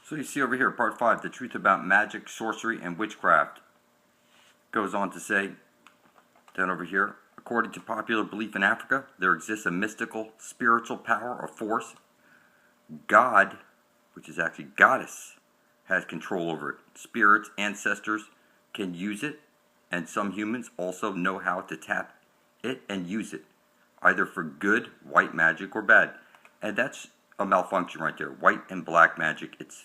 So you see over here, part 5, the truth about magic, sorcery, and witchcraft. Goes on to say, down over here, according to popular belief in Africa, there exists a mystical, spiritual power or force. God, which is actually goddess, has control over it. Spirits, ancestors can use it, and some humans also know how to tap it and use it, either for good, white magic, or bad. And that's a malfunction right there. White and black magic, it's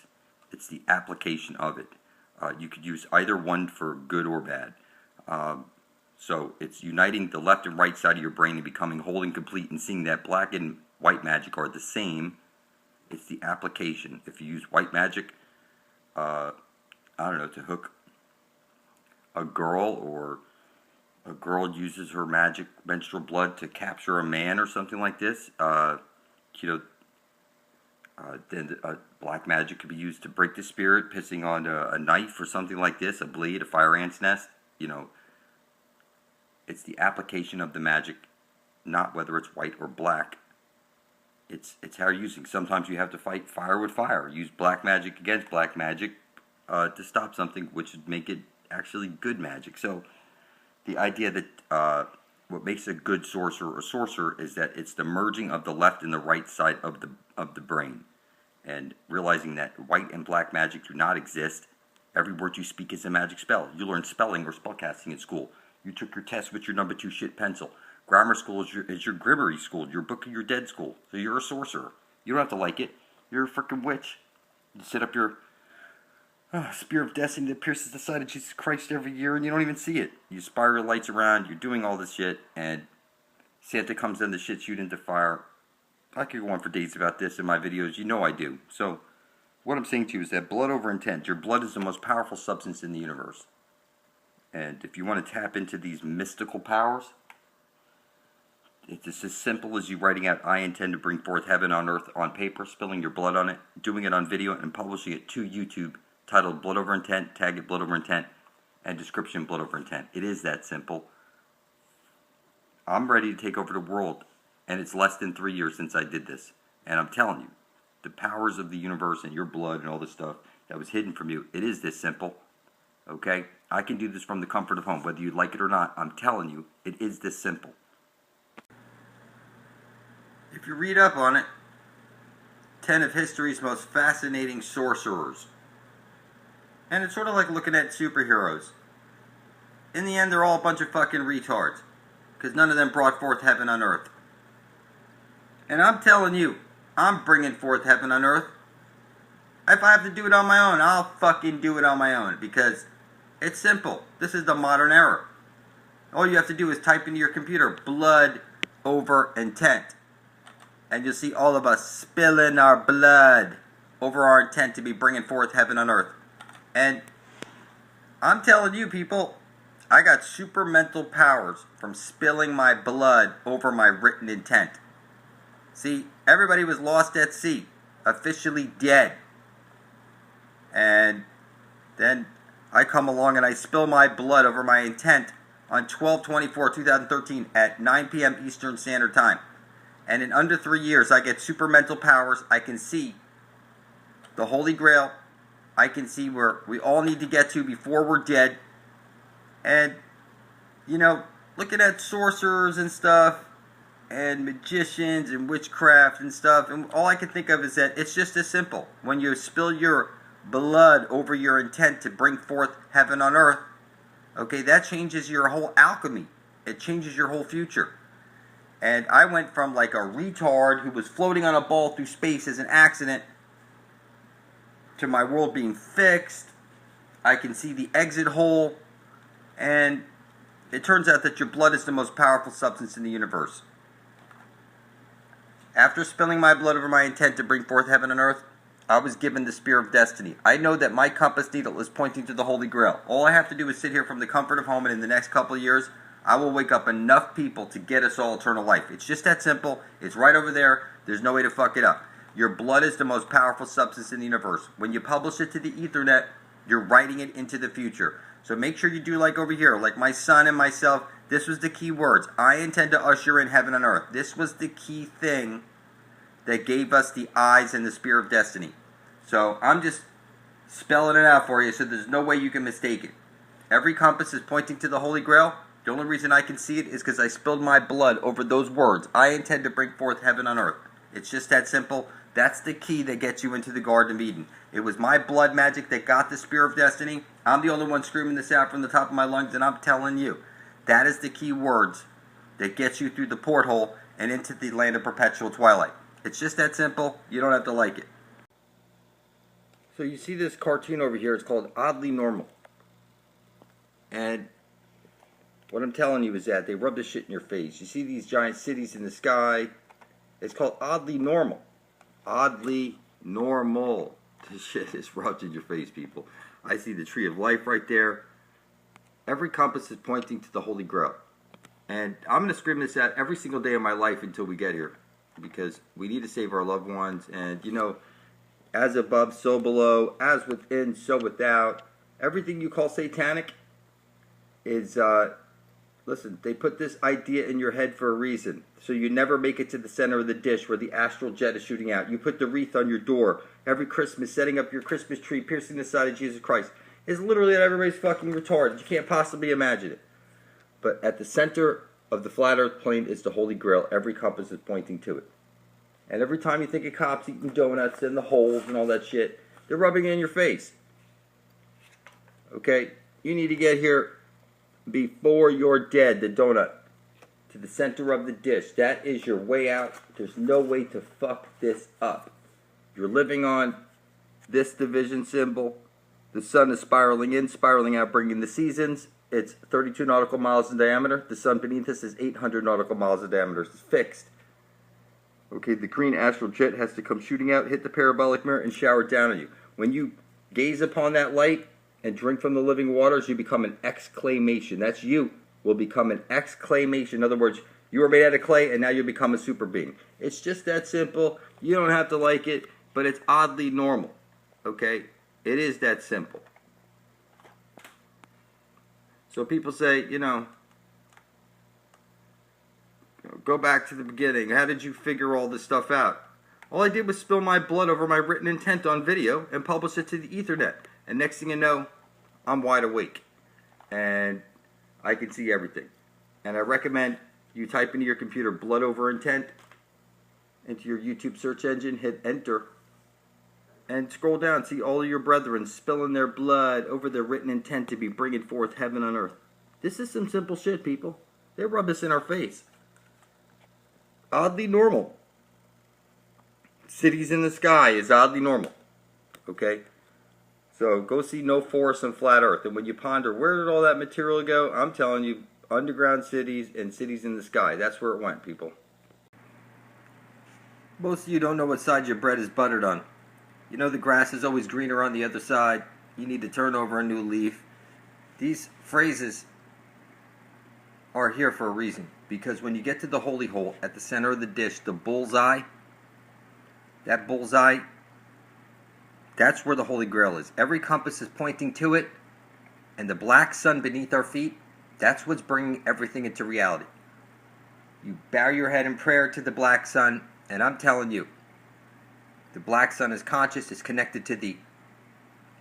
the application of it. You could use either one for good or bad. So it's uniting the left and right side of your brain and becoming whole and complete, and seeing that black and white magic are the same. It's the application. If you use white magic, I don't know, to hook a girl, or a girl uses her magic menstrual blood to capture a man or something like this, then black magic could be used to break the spirit, pissing on a knife or something like this, a blade, a fire ant's nest. It's the application of the magic, not whether it's white or black. It's how you're using. Sometimes you have to fight fire with fire. Use black magic against black magic to stop something, which would make it actually good magic. So the idea that what makes a good sorcerer or sorcerer is that it's the merging of the left and the right side of the brain, and realizing that white and black magic do not exist. Every word you speak is a magic spell. You learn spelling or spellcasting in school. You took your test with your number 2 shit pencil. Grammar school is your grimmery school, your book of your dead school. So you're a sorcerer. You don't have to like it. You're a freaking witch. You set up your spear of destiny that pierces the side of Jesus Christ every year, and you don't even see it. You spiral lights around, you're doing all this shit, and Santa comes in, the shit shoot into fire. I could go on for days about this in my videos. You know I do. So what I'm saying to you is that blood over intent. Your blood is the most powerful substance in the universe. And if you want to tap into these mystical powers, it's just as simple as you writing out, I intend to bring forth heaven on earth on paper, spilling your blood on it, doing it on video, and publishing it to YouTube, titled Blood Over Intent, tag it Blood Over Intent, and description Blood Over Intent. It is that simple. I'm ready to take over the world, and it's less than 3 years since I did this. And I'm telling you, the powers of the universe and your blood and all this stuff that was hidden from you, it is this simple. Okay? I can do this from the comfort of home, whether you like it or not. I'm telling you, it is this simple. If you read up on it, 10 of history's most fascinating sorcerers. And it's sort of like looking at superheroes. In the end, they're all a bunch of fucking retards, because none of them brought forth heaven on earth. And I'm telling you, I'm bringing forth heaven on earth. If I have to do it on my own, I'll fucking do it on my own, because it's simple. This is the modern era. All you have to do is type into your computer, blood over intent. And you'll see all of us spilling our blood over our intent to be bringing forth heaven on earth. And I'm telling you, people, I got super mental powers from spilling my blood over my written intent. See, everybody was lost at sea, officially dead. And then I come along and I spill my blood over my intent on 12/24/2013 at 9 p.m. Eastern Standard Time. And in under 3 years, I get super mental powers. I can see the Holy Grail. I can see where we all need to get to before we're dead. And, looking at sorcerers and stuff, and magicians and witchcraft and stuff, and all I can think of is that it's just as simple. When you spill your blood over your intent to bring forth heaven on earth, okay, that changes your whole alchemy. It changes your whole future. And I went from like a retard who was floating on a ball through space as an accident to my world being fixed. I can see the exit hole. And it turns out that your blood is the most powerful substance in the universe. After spilling my blood over my intent to bring forth heaven on earth, I was given the spear of destiny. I know that my compass needle is pointing to the Holy Grail. All I have to do is sit here from the comfort of home, and in the next couple of years, I will wake up enough people to get us all eternal life. It's just that simple. It's right over there. There's no way to fuck it up. Your blood is the most powerful substance in the universe. When you publish it to the Ethernet, you're writing it into the future. So make sure you do like over here, like my son and myself. This was the key words. I intend to usher in heaven on earth. This was the key thing that gave us the eyes and the spear of destiny. So I'm just spelling it out for you so there's no way you can mistake it. Every compass is pointing to the Holy Grail. The only reason I can see it is because I spilled my blood over those words. I intend to bring forth heaven on earth. It's just that simple. That's the key that gets you into the Garden of Eden. It was my blood magic that got the Spear of Destiny. I'm the only one screaming this out from the top of my lungs, and I'm telling you, that is the key words that gets you through the porthole and into the land of perpetual twilight. It's just that simple. You don't have to like it. So you see this cartoon over here. It's called Oddly Normal. And what I'm telling you is that they rub this shit in your face. You see these giant cities in the sky. It's called Oddly Normal. Oddly Normal. This shit is rubbed in your face, people. I see the tree of life right there. Every compass is pointing to the Holy Grail. And I'm going to scream this out every single day of my life until we get here. Because we need to save our loved ones. And, you know, as above, so below. As within, so without. Everything you call satanic is, listen, they put this idea in your head for a reason. So you never make it to the center of the dish where the astral jet is shooting out. You put the wreath on your door every Christmas, setting up your Christmas tree, piercing the side of Jesus Christ. It's literally that everybody's fucking retarded. You can't possibly imagine it. But at the center of the flat earth plane is the Holy Grail. Every compass is pointing to it. And every time you think of cops eating donuts and the holes and all that shit, they're rubbing it in your face. Okay? You need to get here before you're dead, the donut, to the center of the dish. That is your way out. There's no way to fuck this up. You're living on this division symbol. The sun is spiraling in, spiraling out, bringing the seasons. It's 32 nautical miles in diameter. The sun beneath us is 800 nautical miles in diameter. It's fixed. Okay, the green astral jet has to come shooting out, hit the parabolic mirror, and shower down on you. When you gaze upon that light and drink from the living waters, you become an exclamation. That's you will become an exclamation. In other words, you were made out of clay, and now you become a super being. It's just that simple. You don't have to like it, but it's oddly normal. Okay? It is that simple. So people say, you know, go back to the beginning. How did you figure all this stuff out? All I did was spill my blood over my written intent on video and publish it to the Ethernet. And next thing you know, I'm wide awake. And I can see everything. And I recommend you type into your computer blood over intent into your YouTube search engine, hit enter, and scroll down. See all of your brethren spilling their blood over their written intent to be bringing forth heaven on earth. This is some simple shit, people. They rub this in our face. Oddly normal. Cities in the sky is oddly normal. Okay? So go see No Forest and Flat Earth. And when you ponder, where did all that material go? I'm telling you, underground cities and cities in the sky. That's where it went, people. Most of you don't know what side your bread is buttered on. You know the grass is always greener on the other side. You need to turn over a new leaf. These phrases are here for a reason. Because when you get to the holy hole at the center of the dish, the bullseye, that bullseye, that's where the Holy Grail is. Every compass is pointing to it. And the black sun beneath our feet, that's what's bringing everything into reality. You bow your head in prayer to the black sun, and I'm telling you, the black sun is conscious, it's connected to the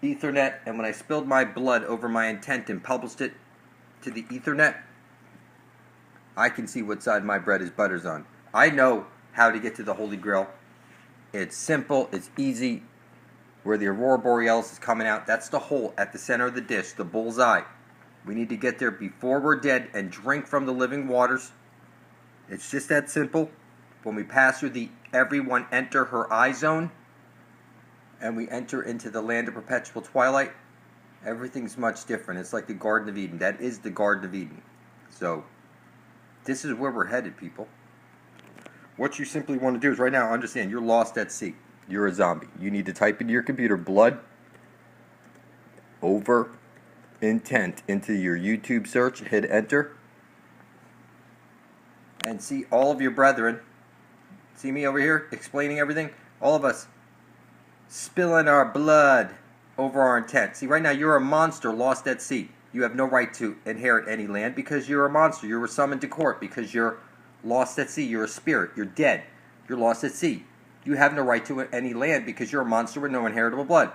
Ethernet, and when I spilled my blood over my intent and published it to the Ethernet, I can see what side my bread is buttered on. I know how to get to the Holy Grail. It's simple, it's easy. Where the Aurora Borealis is coming out, that's the hole at the center of the dish, the bullseye. We need to get there before we're dead and drink from the living waters. It's just that simple. When we pass through the everyone enter her eye zone, and we enter into the land of perpetual twilight, everything's much different. It's like the Garden of Eden. That is the Garden of Eden. So, this is where we're headed, people. What you simply want to do is right now understand you're lost at sea. You're a zombie. You need to type into your computer blood over intent into your YouTube search, hit enter, and see all of your brethren. See me over here explaining everything? All of us spilling our blood over our intent. See, right now you're a monster lost at sea. You have no right to inherit any land because you're a monster. You were summoned to court because you're lost at sea. You're a spirit. You're dead. You're lost at sea. You have no right to any land because you're a monster with no inheritable blood.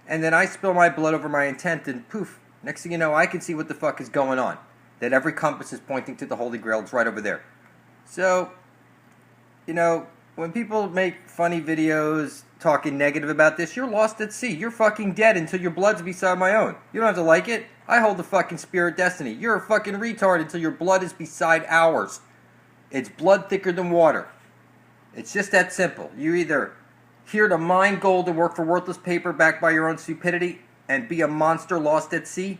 and then I spill my blood over my intent, and poof, next thing you know, I can see what the fuck is going on. That every compass is pointing to the Holy Grail. It's right over there. So, when people make funny videos talking negative about this, you're lost at sea. You're fucking dead until your blood's beside my own. You don't have to like it. I hold the fucking spirit destiny. You're a fucking retard until your blood is beside ours. It's blood thicker than water. It's just that simple. You're either here to mine gold and work for worthless paper backed by your own stupidity and be a monster lost at sea,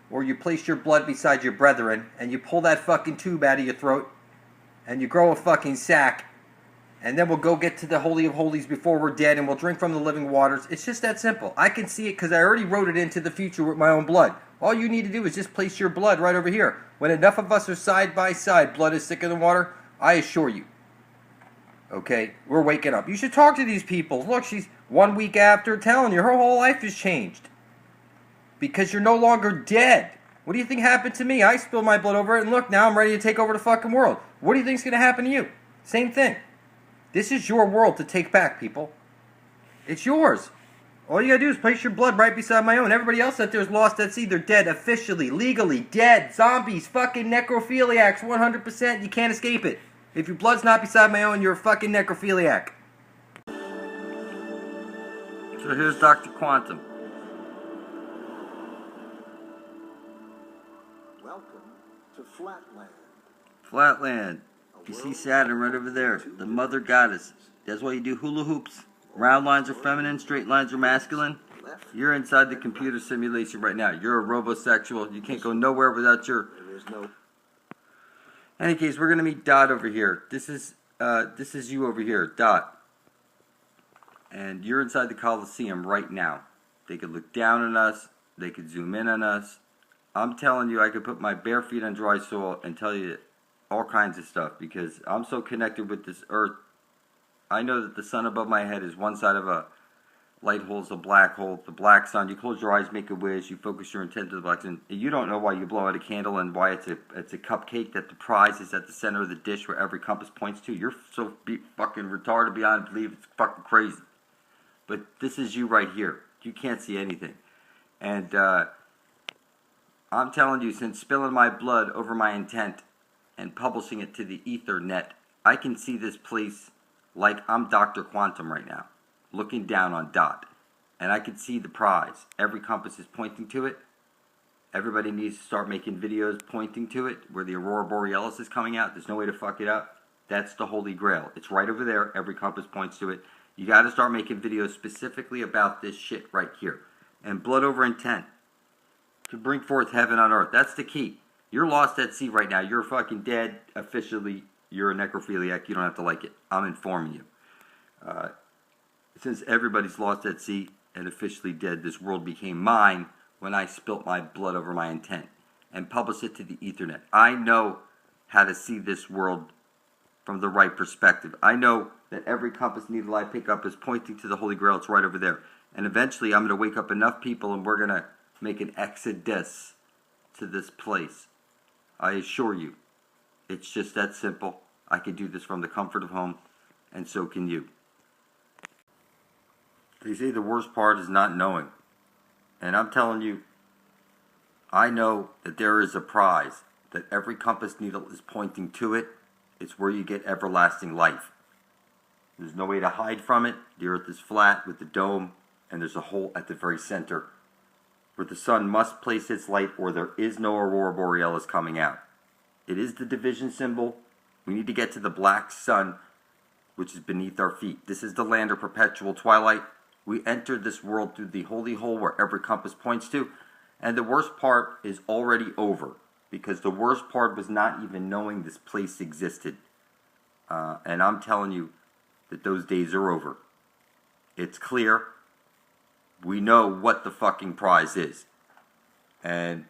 or you place your blood beside your brethren and you pull that fucking tube out of your throat and you grow a fucking sack, and then we'll go get to the Holy of Holies before we're dead and we'll drink from the living waters. It's just that simple. I can see it because I already wrote it into the future with my own blood. All you need to do is just place your blood right over here. When enough of us are side by side, blood is thicker than water, I assure you. Okay, we're waking up. You should talk to these people. Look, she's 1 week after telling you her whole life has changed. Because you're no longer dead. What do you think happened to me? I spilled my blood over it, and look, now I'm ready to take over the fucking world. What do you think's going to happen to you? Same thing. This is your world to take back, people. It's yours. All you gotta do is place your blood right beside my own. Everybody else out there is lost at sea. They're dead officially, legally, dead. Zombies, fucking necrophiliacs, 100%. You can't escape it. If your blood's not beside my own, you're a fucking necrophiliac. So here's Dr. Quantum. Welcome to Flatland. Flatland. You see Saturn right over there, the mother goddess. That's why you do hula hoops. Round lines are feminine, straight lines are masculine. You're inside the computer simulation right now. You're a robosexual. You can't go nowhere without your... In any case, we're gonna meet Dot over here. This is you over here, Dot. And you're inside the Coliseum right now. They could look down on us. They could zoom in on us. I'm telling you, I could put my bare feet on dry soil and tell you all kinds of stuff, because I'm so connected with this earth. I know that the sun above my head is one side of a light hole, is a black hole. The black sun, you close your eyes, make a wish, you focus your intent to the black sun. You don't know why you blow out a candle and why it's a cupcake, that the prize is at the center of the dish where every compass points to. You're so fucking retarded beyond belief, it's fucking crazy. But this is you right here. You can't see anything. And I'm telling you, since spilling my blood over my intent and publishing it to the Ethernet, I can see this place like I'm Dr. Quantum right now, looking down on Dot. And I can see the prize. Every compass is pointing to it. Everybody needs to start making videos pointing to it, where the Aurora Borealis is coming out. There's no way to fuck it up. That's the Holy Grail. It's right over there. Every compass points to it. You got to start making videos specifically about this shit right here. And blood over intent to bring forth heaven on earth. That's the key. You're lost at sea right now. You're fucking dead. Officially, you're a necrophiliac. You don't have to like it. I'm informing you. Since everybody's lost at sea and officially dead, this world became mine when I spilt my blood over my intent and published it to the Ethernet. I know how to see this world from the right perspective. I know that every compass needle I pick up is pointing to the Holy Grail. It's right over there. And eventually I'm going to wake up enough people and we're going to make an exodus to this place. I assure you, it's just that simple. I can do this from the comfort of home, and so can you. They say the worst part is not knowing. And I'm telling you, I know that there is a prize, that every compass needle is pointing to it. It's where you get everlasting life. There's no way to hide from it. The earth is flat with the dome, and there's a hole at the very center where the sun must place its light, or there is no Aurora Borealis coming out. It is the division symbol. We need to get to the black sun, which is beneath our feet. This is the land of perpetual twilight. We entered this world through the holy hole where every compass points to, and the worst part is already over, because the worst part was not even knowing this place existed. And I'm telling you that those days are over. It's clear. We know what the fucking prize is. And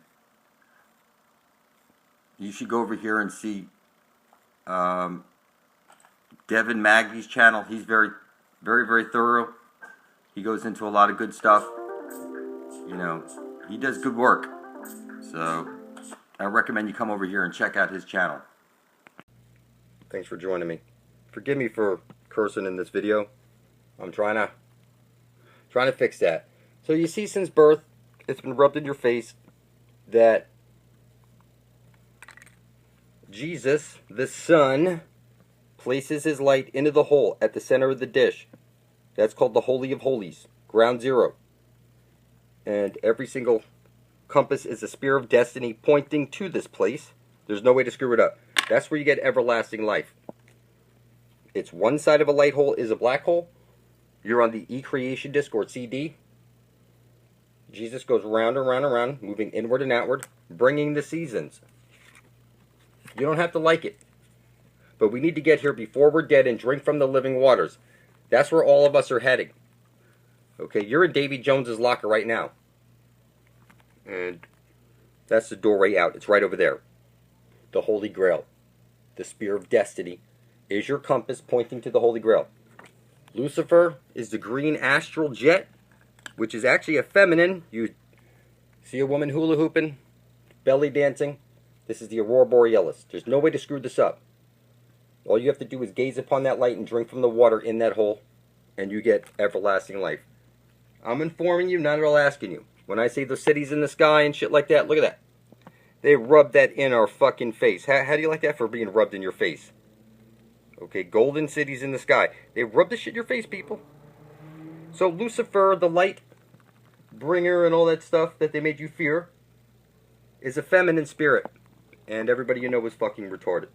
you should go over here and see Devin Magny's channel. He's very, very, very thorough. He goes into a lot of good stuff. You know, he does good work. So I recommend you come over here and check out his channel. Thanks for joining me. Forgive me for cursing in this video. I'm trying to fix that. So you see since birth, it's been rubbed in your face that Jesus, the Son, places his light into the hole at the center of the dish. That's called the Holy of Holies, ground zero. And every single compass is a spear of destiny pointing to this place. There's no way to screw it up. That's where you get everlasting life. It's one side of a light hole is a black hole. You're on the E-creation disc or CD. Jesus goes round and round and round, moving inward and outward, bringing the seasons. You don't have to like it. But we need to get here before we're dead and drink from the living waters. That's where all of us are heading. Okay, you're in Davy Jones's locker right now. And that's the doorway out. It's right over there. The Holy Grail, the Spear of Destiny, is your compass pointing to the Holy Grail. Lucifer is the green astral jet, which is actually a feminine. You see a woman hula hooping, belly dancing. This is the Aurora Borealis. There's no way to screw this up. All you have to do is gaze upon that light and drink from the water in that hole, and you get everlasting life. I'm informing you, not at all asking you. When I say the cities in the sky and shit like that, look at that. They rub that in our fucking face. How do you like that for being rubbed in your face? Okay, golden cities in the sky. They rub this shit in your face, people. So Lucifer, the light bringer and all that stuff that they made you fear, is a feminine spirit. And everybody you know is fucking retarded.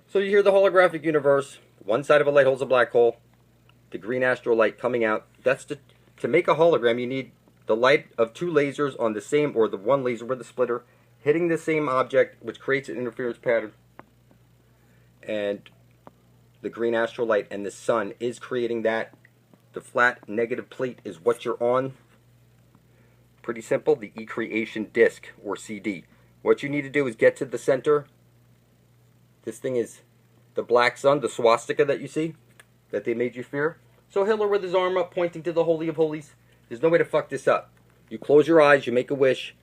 So you hear the holographic universe. One side of a light hole's a black hole. The green astral light coming out. That's to make a hologram, you need the light of two lasers on the same, or the one laser with the splitter, hitting the same object, which creates an interference pattern. And the green astral light and the sun is creating that. The flat negative plate is what you're on. Pretty simple. The E-creation disc, or CD. What you need to do is get to the center. This thing is the black sun, the swastika that you see, that they made you fear. So Hitler with his arm up, pointing to the Holy of Holies. There's no way to fuck this up. You close your eyes, you make a wish,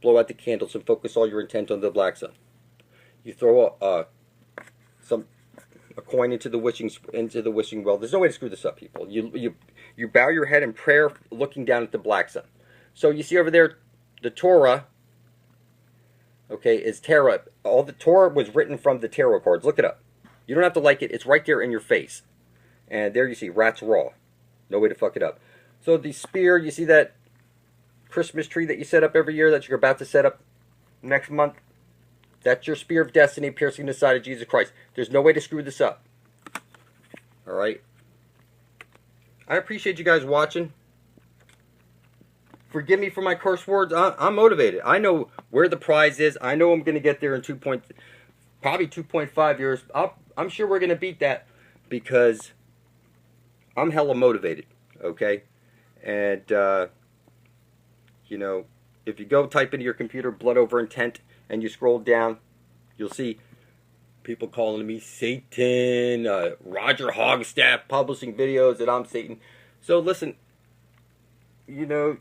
blow out the candles, and focus all your intent on the black sun. You throw a coin into the wishing well. There's no way to screw this up, people. You bow your head in prayer, looking down at the black sun. So you see over there, the Torah. Okay, is tarot. All the Torah was written from the tarot cards. Look it up. You don't have to like it. It's right there in your face. And there you see rats raw. No way to fuck it up. So the spear, you see that Christmas tree that you set up every year that you're about to set up next month? That's your spear of destiny piercing the side of Jesus Christ. There's no way to screw this up. Alright? I appreciate you guys watching. Forgive me for my curse words. I'm motivated. I know where the prize is. I know I'm going to get there in probably 2.5 years. I'm sure we're going to beat that because I'm hella motivated. Okay? And, you know, if you go type into your computer blood over intent and you scroll down, you'll see people calling me Satan, Roger Hogstaff publishing videos that I'm Satan. So listen, you know,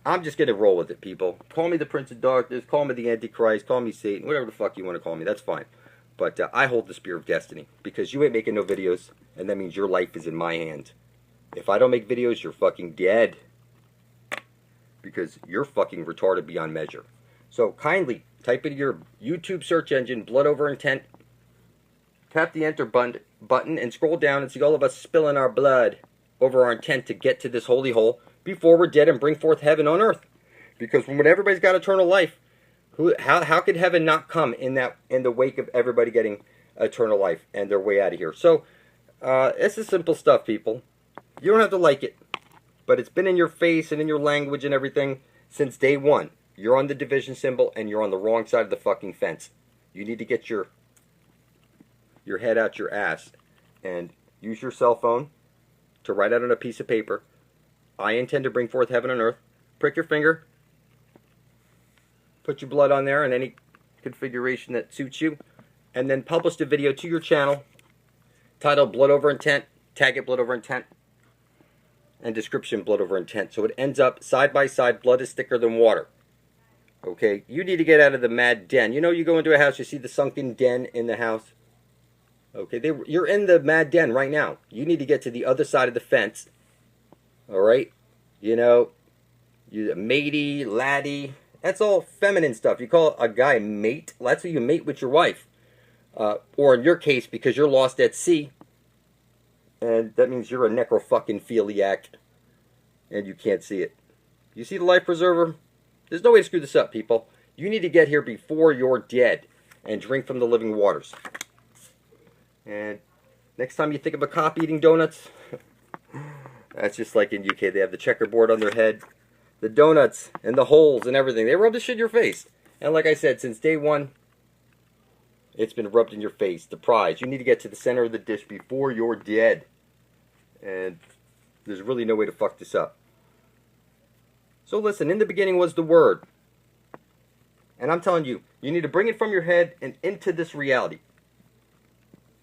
I'm just going to roll with it, people. Call me the Prince of Darkness, call me the Antichrist, call me Satan, whatever the fuck you want to call me, that's fine. But I hold the Spear of Destiny, because you ain't making no videos, and that means your life is in my hands. If I don't make videos, you're fucking dead. Because you're fucking retarded beyond measure. So kindly, type into your YouTube search engine, blood over intent, tap the enter button, and scroll down and see all of us spilling our blood over our intent to get to this holy hole before we're dead and bring forth heaven on earth. Because when everybody's got eternal life, how could heaven not come in the wake of everybody getting eternal life and their way out of here? So it's the simple stuff, people. You don't have to like it, but it's been in your face and in your language and everything since day one. You're on the division symbol and you're on the wrong side of the fucking fence. You need to get your head out your ass and use your cell phone to write out on a piece of paper, I intend to bring forth heaven on earth. Prick your finger. Put your blood on there in any configuration that suits you. And then publish the video to your channel. Titled Blood Over Intent. Tag it Blood Over Intent. And description Blood Over Intent. So it ends up side by side. Blood is thicker than water. Okay. You need to get out of the mad den. You know, you go into a house. You see the sunken den in the house. Okay. You're in the mad den right now. You need to get to the other side of the fence. All right, you know, you matey, laddie. That's all feminine stuff. You call a guy mate. Well, that's what you mate with your wife, or in your case, because you're lost at sea, and that means you're a necro-fucking-philiac, and you can't see it. You see the life preserver? There's no way to screw this up, people. You need to get here before you're dead and drink from the living waters. And next time you think of a cop eating donuts, that's just like in UK. They have the checkerboard on their head, the donuts and the holes and everything. They rub this shit in your face. And like I said, since day one, it's been rubbed in your face. The prize. You need to get to the center of the dish before you're dead. And there's really no way to fuck this up. So listen, in the beginning was the Word. And I'm telling you, you need to bring it from your head and into this reality.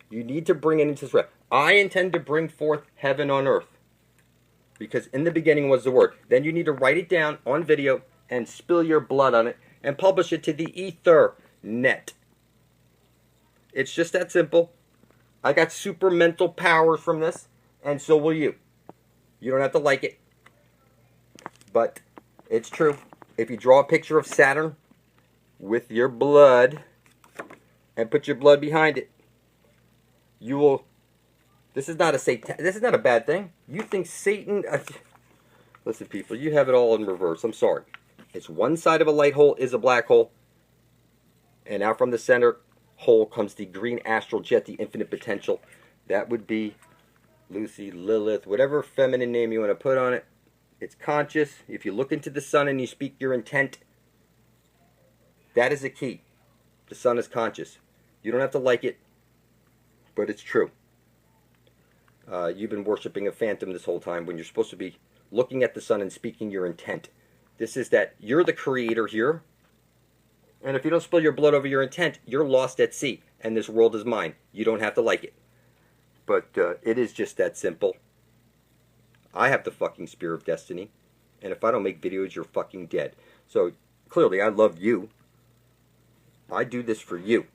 You need to bring it into this reality. I intend to bring forth heaven on earth. Because in the beginning was the Word. Then you need to write it down on video and spill your blood on it and publish it to the ether net. It's just that simple. I got super mental powers from this, and so will you. You don't have to like it. But it's true. If you draw a picture of Saturn with your blood and put your blood behind it, you will. This is not a bad thing. You think Satan? Listen, people, you have it all in reverse. I'm sorry. It's one side of a light hole is a black hole, and out from the center hole comes the green astral jet, the infinite potential. That would be Lucy, Lilith, whatever feminine name you want to put on it. It's conscious. If you look into the sun and you speak your intent, that is the key. The sun is conscious. You don't have to like it, but it's true. You've been worshiping a phantom this whole time when you're supposed to be looking at the sun and speaking your intent. This is that you're the creator here, and if you don't spill your blood over your intent, you're lost at sea, and this world is mine. You don't have to like it. But it is just that simple. I have the fucking spear of destiny, and if I don't make videos, you're fucking dead. So, clearly, I love you. I do this for you.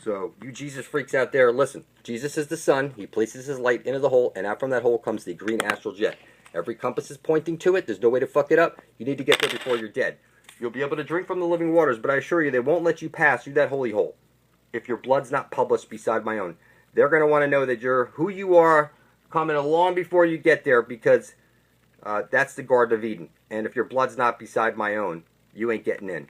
So, you Jesus freaks out there, listen. Jesus is the sun. He places his light into the hole, and out from that hole comes the green astral jet. Every compass is pointing to it. There's no way to fuck it up. You need to get there before you're dead. You'll be able to drink from the living waters, but I assure you, they won't let you pass through that holy hole if your blood's not published beside my own. They're going to want to know that you're who you are coming along before you get there, because that's the Garden of Eden. And if your blood's not beside my own, you ain't getting in.